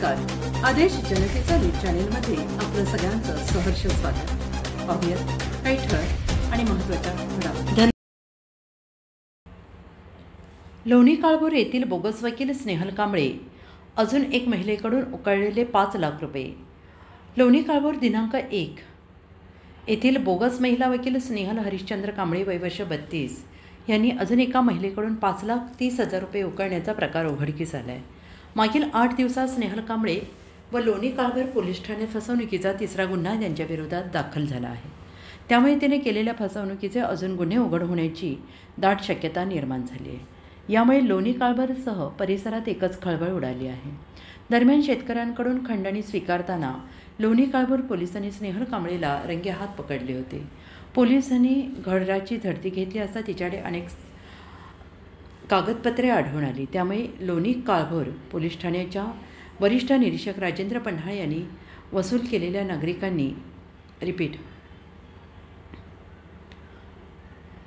नमस्कार. आदेश जनतेचा न्यूज चॅनेलमध्ये आपलं सगळ्यांचं सहर्ष स्वागत. पाहूयात काही ठळक आणि महत्त्वाच्या घडामोडी. लोणी काळभोर येथील बोगस वकील स्नेहल कांबळे अजून एक महिलेकडून उकळलेले 5 लाख रुपये. लोणी काळभोर दिनांक 1 येथील बोगस महिला वकील स्नेहल हरिश्चंद्र कांबळे वय वर्ष 32 यांनी अजून एका महिलेकडून 5,30,000 रुपये उकळण्याचा प्रकार उघडकीस आला आहे. मागील 8 दिवसात स्नेहल कांबळे व लोणी काळभोर पोलीस ठाण्यात फसवणुकीचा 3रा गुन्हा त्यांच्या विरोधात दाखल झाला आहे. त्यामुळे त्याने केलेल्या फसवणुकीचे अजून गुन्हे उघड होण्याची दाट शक्यता निर्माण झाली आहे. यामुळे लोणी काळभोरसह परिसरात एकच खळबळ उडाली आहे. दरम्यान शेतकऱ्यांकडून खंडणी स्वीकारताना लोणी काळभोर पोलिसांनी स्नेहल कांबळेला रंगेहात पकडले होते. पोलिसांनी घडराची झडती घेतली असता तिच्याकडे अनेक कागदपत्रे आढळून आली. त्यामुळे लोणी काळभोर पोलीस ठाण्याच्या वरिष्ठ निरीक्षक राजेंद्र पन्हाळे यांनी वसूल केलेल्या नागरिकांनी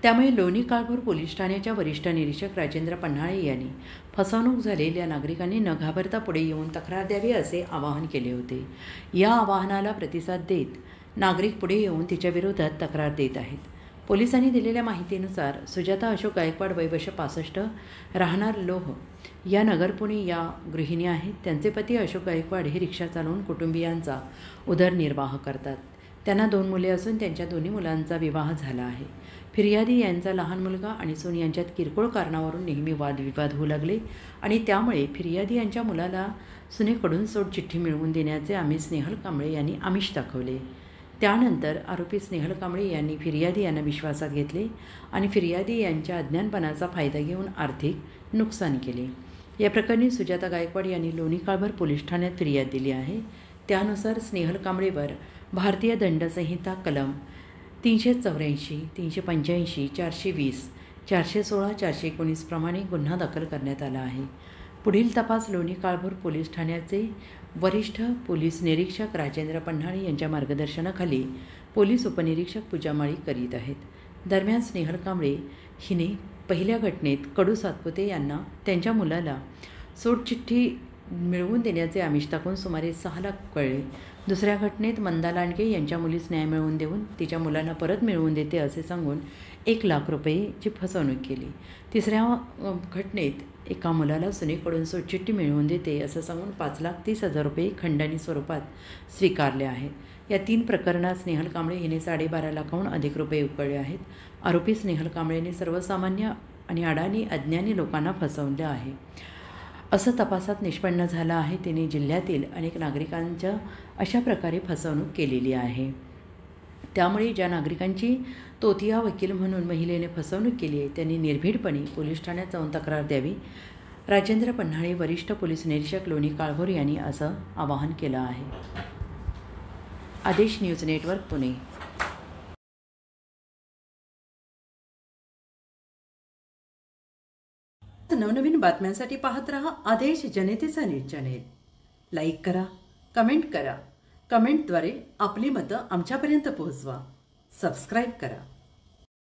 त्यामुळे लोणी काळभोर पोलीस ठाण्याच्या वरिष्ठ निरीक्षक राजेंद्र पन्हाळे यांनी फसवणूक झालेल्या नागरिकांनी न घाबरता पुढे येऊन तक्रार द्यावी असे आवाहन केले होते. या आवाहनाला प्रतिसाद देत नागरिक पुढे येऊन तिच्या विरोधात तक्रार देत आहेत. पोलिसांनी दिलेल्या माहितीनुसार सुजाता अशोक गायकवाड वय वर्ष 65 राहणार लोह या नगरपुणे या गृहिणी आहेत. त्यांचे पती अशोक गायकवाड हे रिक्षा चालवून कुटुंबियांचा उदरनिर्वाह करतात. त्यांना 2 मुले असून त्यांच्या दोन्ही मुलांचा विवाह झाला आहे. फिर्यादी यांचा लहान मुलगा आणि सून यांच्यात किरकोळ कारणावरून नेहमी वादविवाद होऊ लागले आणि त्यामुळे फिर्यादी यांच्या मुलाला सुनेकडून सोडचिठ्ठी मिळवून देण्याचे आमिष स्नेहल कांबळे यांनी आमिष दाखवले. त्यानंतर आरोपी स्नेहल कांबळे यांनी फिर्यादी यांना विश्वासात घेतले आणि फिर्यादी यांच्या अज्ञानपणाचा फायदा घेऊन आर्थिक नुकसान केले. या प्रकरणी सुजाता गायकवाड यांनी लोणी काळभोर पोलीस ठाण्यात फिर्याद दिली आहे. त्यानुसार स्नेहल कांबळेवर भारतीय दंडसंहिता कलम 384, 385, 420, 416, 419 प्रमाणे गुन्हा दाखल करण्यात आला आहे. पुढील तपास लोणी काळभोर पोलीस ठाण्याचे वरिष्ठ पोलीस निरीक्षक राजेंद्र पन्हाळे यांच्या मार्गदर्शनाखाली पोलीस उपनिरीक्षक पूजा माळी करीत आहेत. दरम्यान स्नेहल कांबळे हिने पहिल्या घटनेत कडू सातपुते यांना त्यांच्या मुलाला सोडचिठ्ठी मिळवून देण्याचे आमिष दाखवून सुमारे 6 लाख उकळले. दुसऱ्या घटनेत मंदा लांडगे यांच्या मुलीस न्याय मिळवून देऊन तिच्या मुलांना परत मिळवून देते असे सांगून 1 लाख रुपयेची फसवणूक केली. तिसऱ्या घटनेत एका मुलाला सुनेकडून सोडचिठ्ठी मिळवून देते असं सांगून 5,30,000 रुपये खंडणी स्वरूपात स्वीकारले आहेत. या 3 प्रकरणात स्नेहल कांबळे हिने 12.5 लाखाहून अधिक रुपये उकळले आहेत. आरोपी स्नेहल कांबळेने सर्वसामान्य आणि अडाणी अज्ञानी लोकांना फसवलं आहे असं तपासात निष्पन्न झालं आहे. तिने जिल्ह्यातील अनेक नागरिकांच्या अशा प्रकारे फसवणूक केलेली आहे. त्यामुळे ज्या नागरिकांची तोतिया वकील म्हणून महिलेने फसवणूक केली आहे त्यांनी निर्भीडपणे पोलीस ठाण्यात जाऊन तक्रार द्यावी. राजेंद्र पन्हाळे वरिष्ठ पोलीस निरीक्षक लोणी काळभोर यांनी असं आवाहन केलं आहे. आदेश न्यूज नेटवर्क पुणे. नवनवीन बातम्यांसाठी पाहत रहा आदेश जनतेचा न्यूज चॅनेल. लाईक करा, कमेंट करा. कमेंटद्वारे आपली मतं आमच्यापर्यंत पोहोचवा. सबस्क्राईब करा.